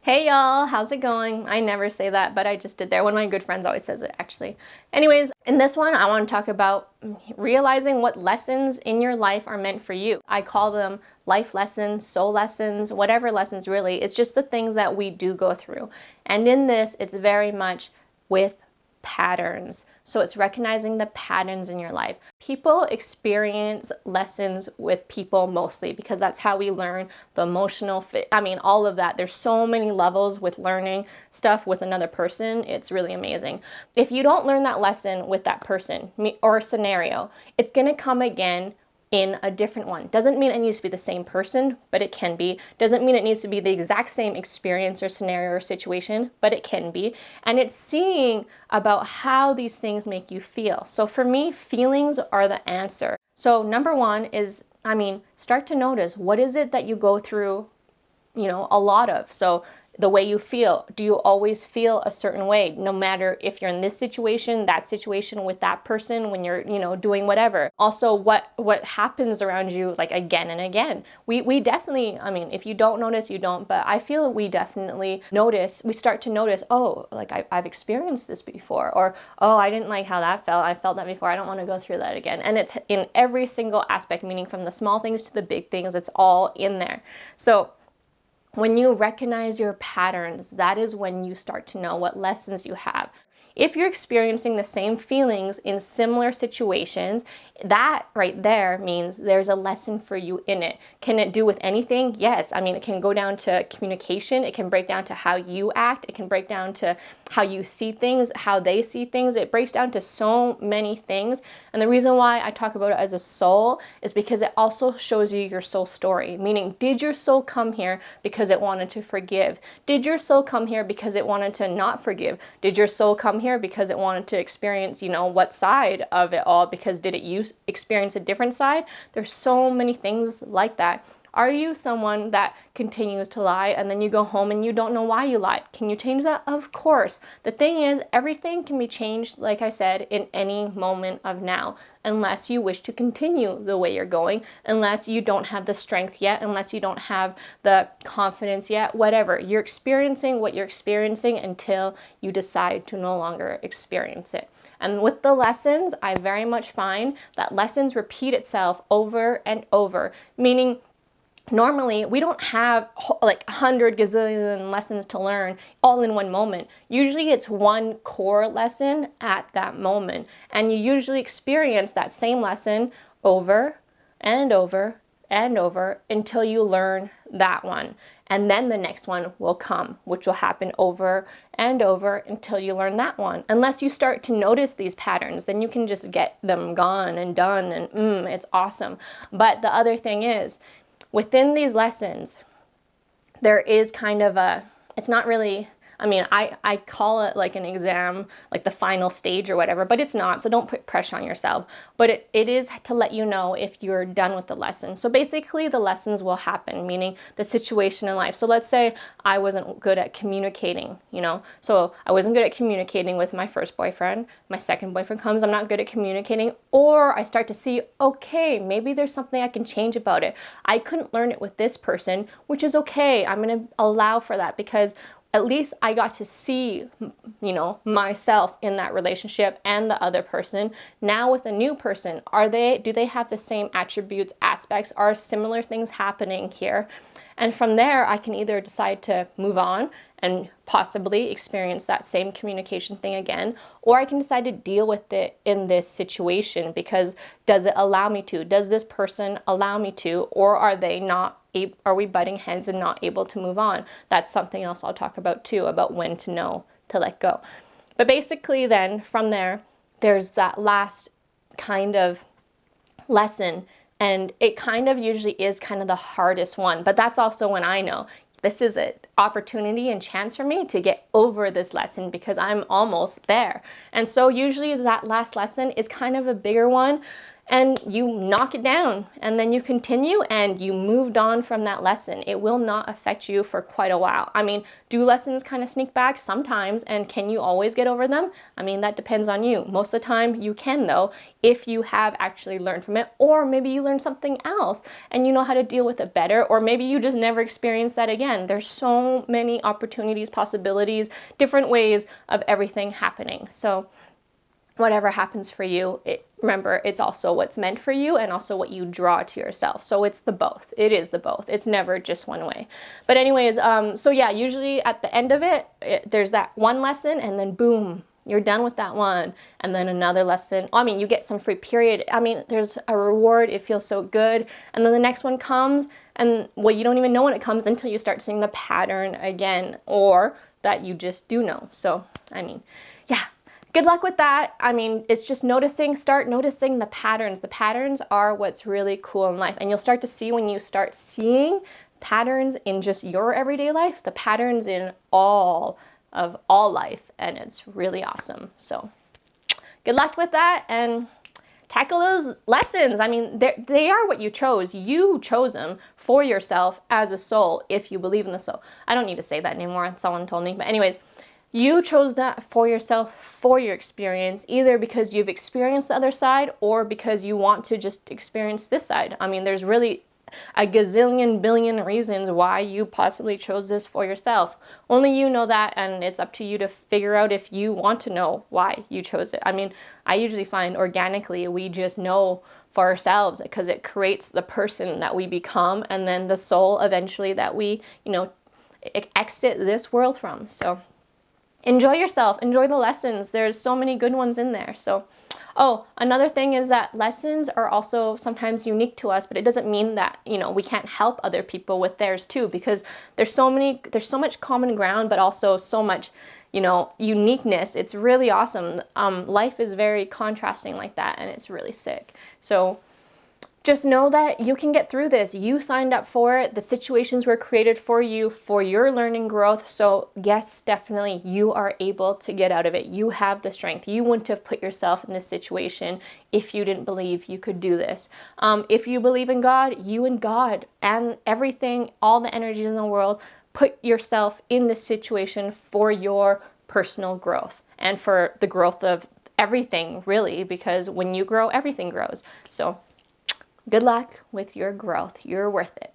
Hey y'all, how's it going? I never say that, but I just did there. One of my good friends always says it, actually. Anyways, in this one, I want to talk about realizing what lessons in your life are meant for you. I call them life lessons, soul lessons, whatever lessons really. It's just the things that we do go through. And in this, it's very much with patterns. So it's recognizing the patterns in your life. People experience lessons with people mostly because that's how we learn the emotional fit. I mean, all of that. There's so many levels with learning stuff with another person. It's really amazing. If you don't learn that lesson with that person or scenario, it's going to come again in a different one. Doesn't mean it needs to be the same person, but it can be. Doesn't mean it needs to be the exact same experience or scenario or situation, but it can be. And it's seeing about how these things make you feel. So for me, feelings are the answer. So number one is, start to notice, what is it that you go through, a lot of? So the way you feel, do you always feel a certain way, no matter if you're in this situation, that situation with that person, when you're, doing whatever? Also, what happens around you, like, again and again. We definitely, if you don't notice, you don't, but I feel we definitely notice, we start to notice, oh, like I've experienced this before, or, oh, I didn't like how that felt. I felt that before. I don't want to go through that again. And it's in every single aspect, meaning from the small things to the big things, it's all in there. So when you recognize your patterns, that is when you start to know what lessons you have. If you're experiencing the same feelings in similar situations, that right there means there's a lesson for you in it. Can it do with anything? Yes. It can go down to communication. It can break down to how you act. It can break down to how you see things, how they see things. It breaks down to so many things. And the reason why I talk about it as a soul is because it also shows you your soul story. Meaning, did your soul come here because it wanted to forgive? Did your soul come here because it wanted to not forgive? Did your soul come here because it wanted to experience, what side of it all? Because did it experience a different side? There's so many things like that. Are you someone that continues to lie and then you go home and you don't know why you lied? Can you change that? Of course. The thing is, everything can be changed, like I said, in any moment of now, unless you wish to continue the way you're going, unless you don't have the strength yet, unless you don't have the confidence yet, whatever. You're experiencing what you're experiencing until you decide to no longer experience it. And with the lessons, I very much find that lessons repeat itself over and over, meaning normally we don't have like 100 gazillion lessons to learn all in one moment. Usually it's one core lesson at that moment. And you usually experience that same lesson over and over and over until you learn that one. And then the next one will come, which will happen over and over until you learn that one. Unless you start to notice these patterns, then you can just get them gone and done and it's awesome. But the other thing is, within these lessons, there is kind of it's not really, I call it like an exam, like the final stage or whatever, but it's not, so don't put pressure on yourself. But it is to let you know if you're done with the lesson. So basically the lessons will happen, meaning the situation in life. So let's say I wasn't good at communicating, so I wasn't good at communicating with my first boyfriend. My second boyfriend comes, I'm not good at communicating, or I start to see, okay, maybe there's something I can change about it. I couldn't learn it with this person, which is okay. I'm going to allow for that because at least I got to see, myself in that relationship and the other person. Now with a new person, do they have the same attributes, aspects? Are similar things happening here? And from there, I can either decide to move on and possibly experience that same communication thing again, or I can decide to deal with it in this situation because does it allow me to? Does this person allow me to? Or are we butting heads and not able to move on? That's something else I'll talk about too, about when to know to let go. But basically then from there, there's that last kind of lesson, and it kind of usually is kind of the hardest one, but that's also when I know this is an opportunity and chance for me to get over this lesson because I'm almost there. And so usually that last lesson is kind of a bigger one. and you knock it down, and then you continue and you moved on from that lesson. It will not affect you for quite a while. I mean, do lessons kind of sneak back? Sometimes, and can you always get over them? I mean, that depends on you. Most of the time you can, though, if you have actually learned from it, or maybe you learned something else and you know how to deal with it better, or maybe you just never experienced that again. There's so many opportunities, possibilities, different ways of everything happening. So whatever happens for you, remember, it's also what's meant for you and also what you draw to yourself. So it's the both. It is the both. It's never just one way. But anyways, so yeah, usually at the end of it, there's that one lesson, and then boom, you're done with that one. And then another lesson. I mean, you get some free period. I mean, there's a reward. It feels so good. And then the next one comes, and well, you don't even know when it comes until you start seeing the pattern again, or that you just do know. So, I mean, yeah. Good luck with that. I mean, it's just start noticing the patterns. The patterns are what's really cool in life. And you'll start to see, when you start seeing patterns in just your everyday life, the patterns in all of all life. And it's really awesome. So good luck with that, and tackle those lessons. I mean, they are what you chose. You chose them for yourself as a soul, if you believe in the soul. I don't need to say that anymore. Someone told me. But anyways, you chose that for yourself, for your experience, either because you've experienced the other side or because you want to just experience this side. I mean, there's really a gazillion billion reasons why you possibly chose this for yourself. Only you know that, and it's up to you to figure out if you want to know why you chose it. I mean, I usually find organically we just know for ourselves, because it creates the person that we become, and then the soul eventually that we, exit this world from. So enjoy yourself, enjoy the lessons. There's so many good ones in there. So, another thing is that lessons are also sometimes unique to us, but it doesn't mean that, we can't help other people with theirs too, because there's so much common ground, but also so much, uniqueness. It's really awesome. Life is very contrasting like that, and it's really sick. So just know that you can get through this. You signed up for it. The situations were created for you, for your learning growth. So yes, definitely, you are able to get out of it. You have the strength. You wouldn't have put yourself in this situation if you didn't believe you could do this. If you believe in God, you and God and everything, all the energies in the world, put yourself in this situation for your personal growth and for the growth of everything, really, because when you grow, everything grows. So good luck with your growth. You're worth it.